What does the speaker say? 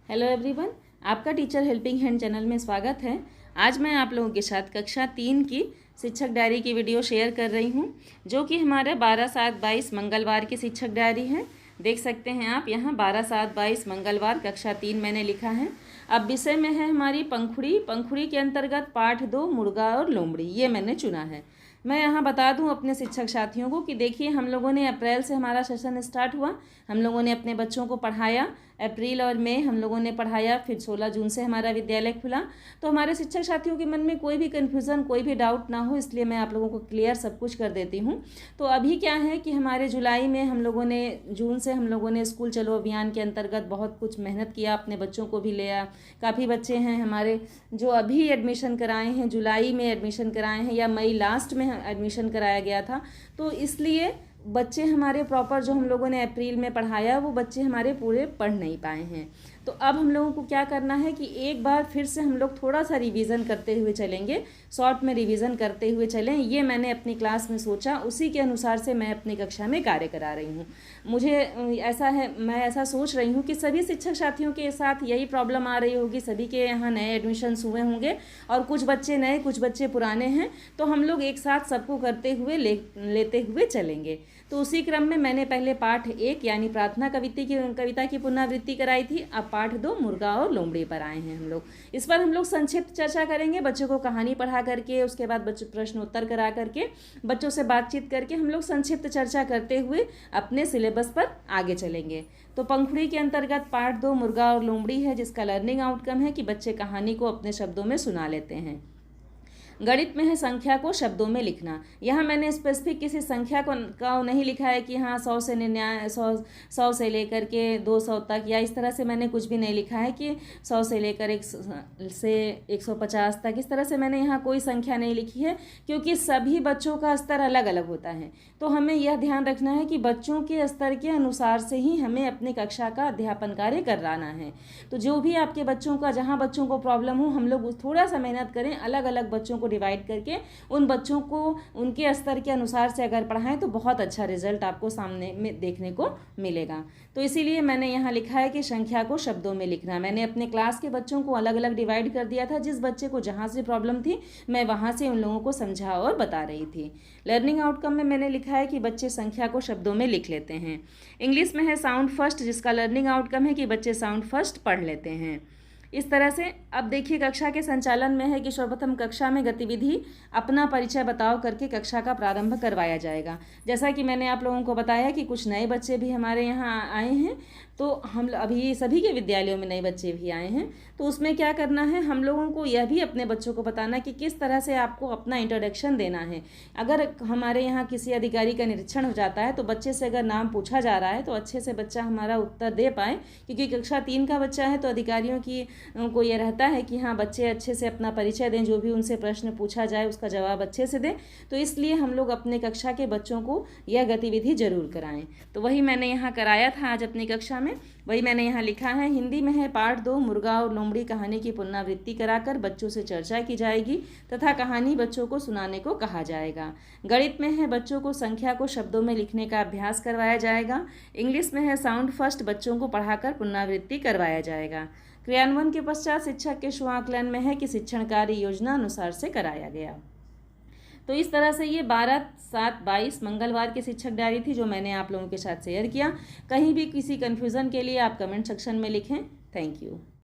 Hello everyone, आपका teacher helping hand channel में स्वागत है। आज मैं आप लोगों के साथ कक्षा 3 की शिक्षक डायरी की वीडियो शेयर कर रही हूं, जो कि हमारे 12/7/22 मंगलवार की शिक्षक डायरी है। देख सकते हैं आप यहाँ 12/7/22 मंगलवार कक्षा 3 मैंने लिखा है। अब विषय में है हमारी पंखुड़ी। पंखुड़ी के अंतर्गत पाठ 2 मुर्गा और लोमड़ी, ये मैंने चुना है। मैं यहाँ बता दूँ अपने शिक्षक साथियों को कि देखिए, हम लोगों ने अप्रैल से हमारा सेशन स्टार्ट हुआ, हम लोगों ने अपने बच्चों को पढ़ाया। अप्रैल और मई हम लोगों ने पढ़ाया, फिर 16 जून से हमारा विद्यालय खुला। तो हमारे शिक्षक साथियों के मन में कोई भी कन्फ्यूज़न, कोई भी डाउट ना हो, इसलिए मैं आप लोगों को क्लियर सब कुछ कर देती हूँ। तो अभी क्या है कि हमारे जुलाई में हम लोगों ने, जून से हम लोगों ने स्कूल चलो अभियान के अंतर्गत बहुत कुछ मेहनत किया, अपने बच्चों को भी लिया। काफ़ी बच्चे हैं हमारे जो अभी एडमिशन कराए हैं, जुलाई में एडमिशन कराए हैं या मई लास्ट में एडमिशन कराया गया था। तो इसलिए बच्चे हमारे प्रॉपर जो हम लोगों ने अप्रैल में पढ़ाया, वो बच्चे हमारे पूरे पढ़ नहीं पाए हैं। तो अब हम लोगों को क्या करना है कि एक बार फिर से हम लोग थोड़ा सा रिवीजन करते हुए चलेंगे, शॉर्ट में रिवीजन करते हुए चलें। ये मैंने अपनी क्लास में सोचा, उसी के अनुसार से मैं अपनी कक्षा में कार्य करा रही हूँ। मुझे ऐसा है, मैं ऐसा सोच रही हूँ कि सभी शिक्षक साथियों के साथ यही प्रॉब्लम आ रही होगी। सभी के यहाँ नए एडमिशन्स हुए होंगे और कुछ बच्चे नए, कुछ बच्चे पुराने हैं। तो हम लोग एक साथ सबको करते हुए लेते हुए चलेंगे। तो उसी क्रम में मैंने पहले पाठ 1 यानी प्रार्थना कविता की पुनरावृत्ति कराई थी। अब पाठ 2 मुर्गा और लोमड़ी पर आए हैं हम लोग। इस पर हम लोग संक्षिप्त चर्चा करेंगे, बच्चों को कहानी पढ़ा करके, उसके बाद बच्चों प्रश्न उत्तर करा करके, बच्चों से बातचीत करके हम लोग संक्षिप्त चर्चा करते हुए अपने सिलेबस पर आगे चलेंगे। तो पंखुड़ी के अंतर्गत पाठ 2 मुर्गा और लोमड़ी है, जिसका लर्निंग आउटकम है कि बच्चे कहानी को अपने शब्दों में सुना लेते हैं। गणित में है संख्या को शब्दों में लिखना। यहाँ मैंने स्पेसिफिक किसी संख्या को नहीं लिखा है कि हाँ 100 से 100 से लेकर के 200 तक, या इस तरह से मैंने कुछ भी नहीं लिखा है कि 100 से लेकर 150 तक। इस तरह से मैंने यहाँ कोई संख्या नहीं लिखी है, क्योंकि सभी बच्चों का स्तर अलग अलग होता है। तो हमें यह ध्यान रखना है कि बच्चों के स्तर के अनुसार से ही हमें अपनी कक्षा का अध्यापन कार्य कराना है। तो जो भी आपके बच्चों का, जहाँ बच्चों को प्रॉब्लम हो, हम लोग थोड़ा सा मेहनत करें, अलग अलग बच्चों को डिवाइड करके उन बच्चों को उनके स्तर के अनुसार से अगर पढ़ाएं तो बहुत अच्छा रिजल्ट आपको सामने में देखने को मिलेगा। तो इसीलिए मैंने यहाँ लिखा है कि संख्या को शब्दों में लिखना। मैंने अपने क्लास के बच्चों को अलग अलग डिवाइड कर दिया था। जिस बच्चे को जहाँ से प्रॉब्लम थी, मैं वहाँ से उन लोगों को समझा और बता रही थी। लर्निंग आउटकम में मैंने लिखा है कि बच्चे संख्या को शब्दों में लिख लेते हैं। इंग्लिश में है साउंड फर्स्ट, जिसका लर्निंग आउटकम है कि बच्चे साउंड फर्स्ट पढ़ लेते हैं। इस तरह से अब देखिए, कक्षा के संचालन में है कि सर्वप्रथम कक्षा में गतिविधि अपना परिचय बताओ करके कक्षा का प्रारंभ करवाया जाएगा। जैसा कि मैंने आप लोगों को बताया कि कुछ नए बच्चे भी हमारे यहाँ आए हैं, तो हम अभी सभी के विद्यालयों में नए बच्चे भी आए हैं। तो उसमें क्या करना है, हम लोगों को यह भी अपने बच्चों को बताना कि किस तरह से आपको अपना इंट्रोडक्शन देना है। अगर हमारे यहाँ किसी अधिकारी का निरीक्षण हो जाता है, तो बच्चे से अगर नाम पूछा जा रहा है तो अच्छे से बच्चा हमारा उत्तर दे पाए, क्योंकि कक्षा 3 का बच्चा है तो अधिकारियों की को ये रहता है कि हाँ, बच्चे अच्छे से अपना परिचय दें, जो भी उनसे प्रश्न पूछा जाए उसका जवाब अच्छे से दें। तो इसलिए हम लोग अपने कक्षा के बच्चों को यह गतिविधि जरूर कराएं। तो वही मैंने यहाँ कराया था आज अपनी कक्षा में, वही मैंने यहाँ लिखा है। हिंदी में है पाठ 2 मुर्गा और लोमड़ी कहानी की पुनरावृत्ति कराकर बच्चों से चर्चा की जाएगी तथा कहानी बच्चों को सुनाने को कहा जाएगा। गणित में है बच्चों को संख्या को शब्दों में लिखने का अभ्यास करवाया जाएगा। इंग्लिश में है साउंड फर्स्ट, बच्चों को पढ़ाकर पुनरावृत्ति करवाया जाएगा। क्रियान्वयन के पश्चात शिक्षक के स्वांकलन में है कि शिक्षण कार्य योजना अनुसार से कराया गया। तो इस तरह से ये 12/7/22 मंगलवार की शिक्षक डायरी थी, जो मैंने आप लोगों के साथ शेयर किया। कहीं भी किसी कन्फ्यूज़न के लिए आप कमेंट सेक्शन में लिखें। Thank you.